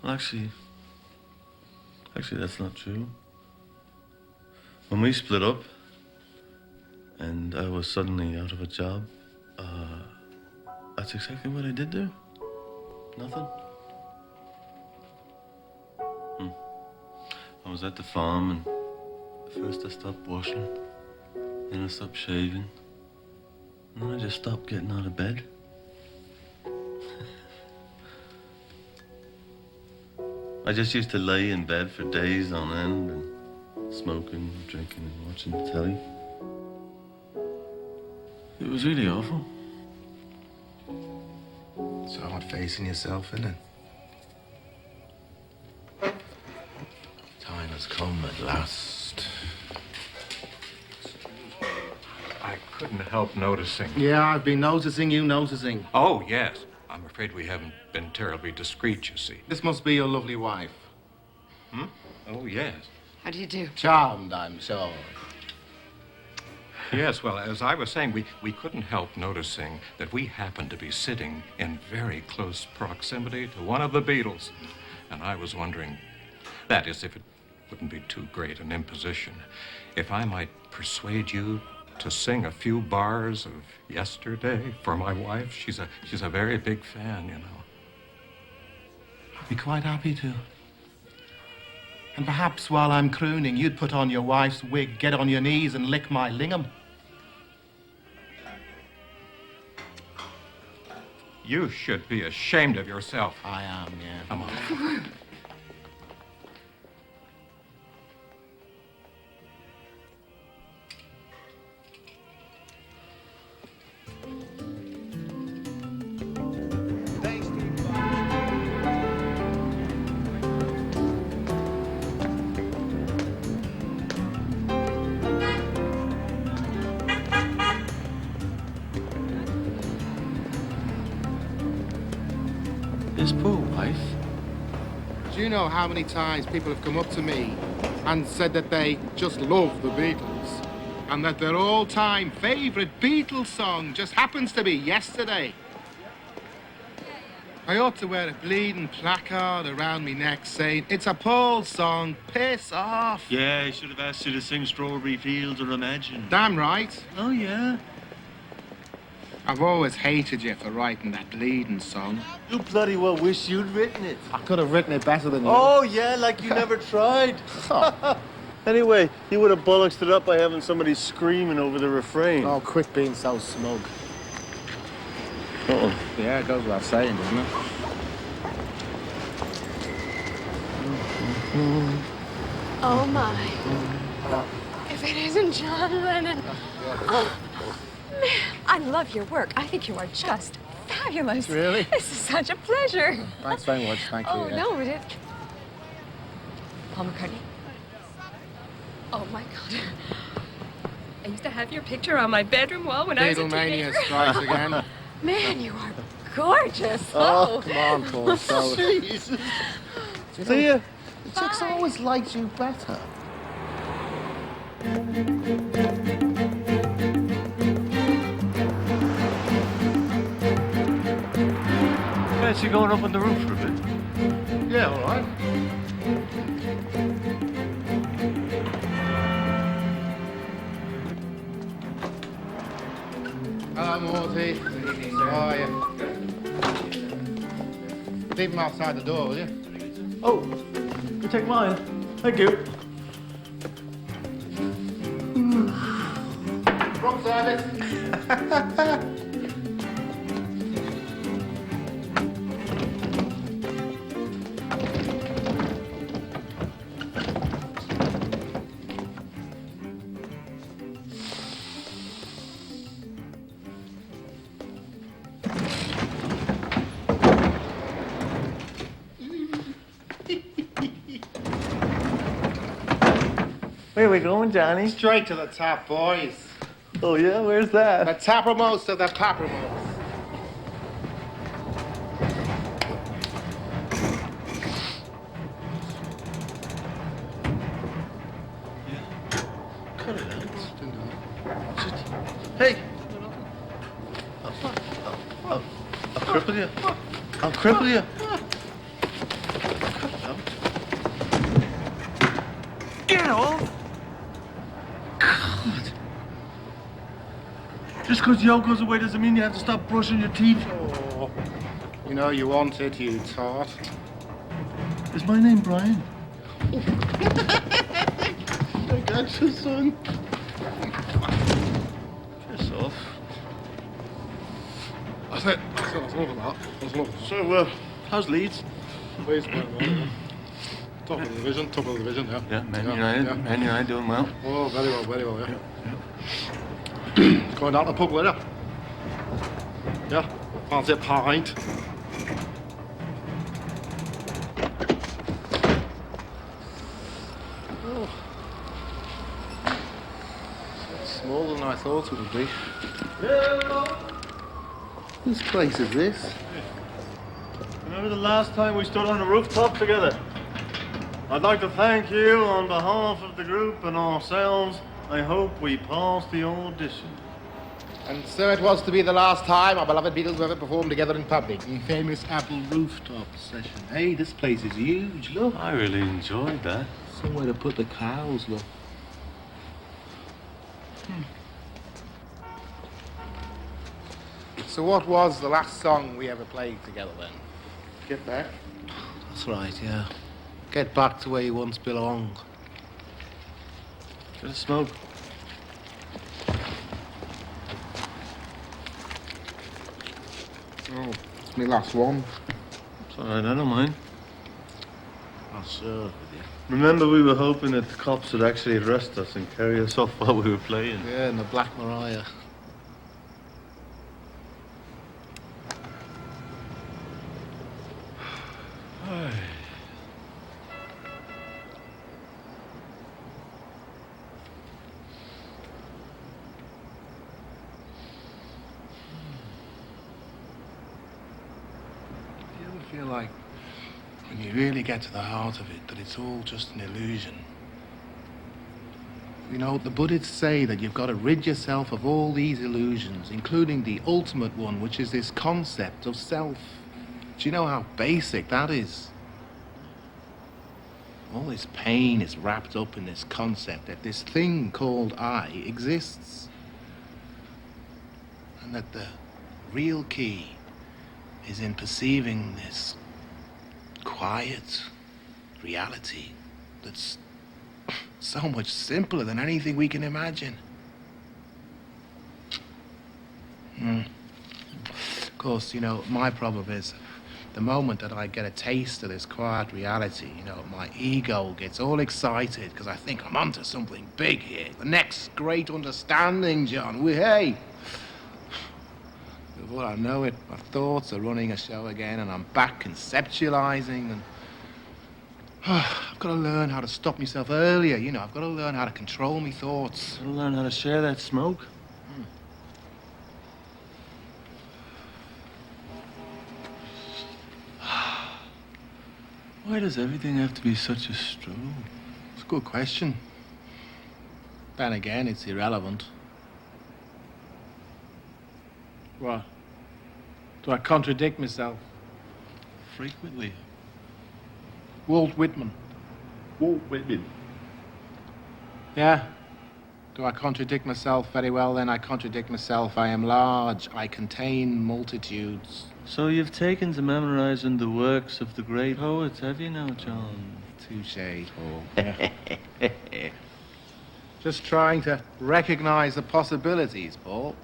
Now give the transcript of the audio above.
Well, actually, that's not true. When we split up, and I was suddenly out of a job, that's exactly what I did do. Nothing. I was at the farm, and first I stopped washing, then I stopped shaving, and then I just stopped getting out of bed. I just used to lay in bed for days on end and smoking, drinking, and watching the telly. It was really awful. It's hard facing yourself, isn't it? Time has come at last. I couldn't help noticing. Yeah, I've been noticing you noticing. Oh, yes. I'm afraid we haven't been terribly discreet, you see. This must be your lovely wife. Oh, yes. How do you do? Charmed, I'm sure. Yes, well, as I was saying, we couldn't help noticing that we happened to be sitting in very close proximity to one of the Beatles. And I was wondering, that is, if it wouldn't be too great an imposition, if I might persuade you to sing a few bars of Yesterday for my wife. She's a very big fan, you know. I'd be quite happy to. And perhaps while I'm crooning, you'd put on your wife's wig, get on your knees and lick my lingam. You should be ashamed of yourself. I am, yeah. Come on. His poor wife. Do you know how many times people have come up to me and said that they just love the Beatles and that their all-time favourite Beatles song just happens to be Yesterday? I ought to wear a bleeding placard around me neck saying, it's a Paul song, piss off. Yeah, I should have asked you to sing Strawberry Fields or Imagine. Damn right. Oh, yeah. I've always hated you for writing that bleeding song. You bloody well wish you'd written it. I could have written it better than you. Oh, yeah, like you never tried. Anyway, you would have bollocksed it up by having somebody screaming over the refrain. Oh, quit being so smug. Uh-oh. Yeah, it goes without saying, doesn't it? Oh, my. If it isn't John Lennon. Oh, man, I love your work. I think you are just fabulous. Really? This is such a pleasure. Thanks very much, thank you. Oh, yeah. no, it... Paul McCartney. Oh, my God. I used to have your picture on my bedroom wall when I was a Beatlemania teenager. strikes again. Man, you are gorgeous. Oh, come on, Paul. So, Jesus. see ya. The chicks always liked you better. Fancy going up on the roof for a bit? Yeah, all right. Hello, Morty. How are you? Leave him outside the door, will you? Oh, you take mine. Thank you. Wrong service. Where are we going, Johnny? Straight to the top, boys. Oh, yeah? Where's that? The toppermost of the poppermost. Cut it out. Hey! I'll cripple you. I'll cripple you. off. God. Just because Yo goes away doesn't mean you have to stop brushing your teeth. Oh, you know you want it, you tart. Is my name Brian? I got you, son. Piss off. That's it. That's enough of that. That's enough. So, how's Leeds? Please, top of the division, yeah. Yeah, Man United. Yeah. Man United doing well. Oh, very well, yeah. Going down to the pub later. Yeah, fancy a pint. Oh. It's smaller than I thought it would be. Whose place is this? Remember the last time we stood on the rooftop together? I'd like to thank you on behalf of the group and ourselves. I hope we pass the audition. And so it was to be the last time our beloved Beatles ever performed together in public. The famous Apple rooftop session. Hey, this place is huge, look. I really enjoyed that. Somewhere to put the cows, look. So what was the last song we ever played together then? Get back. That's right, yeah. Get back to where you once belonged. Get a smoke. Oh, it's my last one. It's all right, I don't mind. I'll serve with you. Remember, we were hoping that the cops would actually arrest us and carry us off while we were playing. Yeah, and the Black Mariah. Do you ever feel like, when you really get to the heart of it, that it's all just an illusion? You know, the Buddhists say that you've got to rid yourself of all these illusions, including the ultimate one, which is this concept of self. Do you know how basic that is? All this pain is wrapped up in this concept that this thing called I exists. And that the real key is in perceiving this quiet reality that's so much simpler than anything we can imagine. Of course, you know, my problem is the moment that I get a taste of this quiet reality, you know, my ego gets all excited because I think I'm onto something big here. The next great understanding, John. Hey! Before I know it, my thoughts are running a show again and I'm back conceptualizing and I've got to learn how to stop myself earlier, you know. I've got to learn how to control my thoughts. Gotta learn how to share that smoke. Why does everything have to be such a struggle? It's a good question. Then again, it's irrelevant. What? Do I contradict myself? Frequently. Walt Whitman. Walt Whitman. Yeah. Do I contradict myself? Very well, then I contradict myself. I am large. I contain multitudes. So you've taken to memorizing the works of the great poets, have you now, John? Touche, Paul. Just trying to recognize the possibilities, Paul.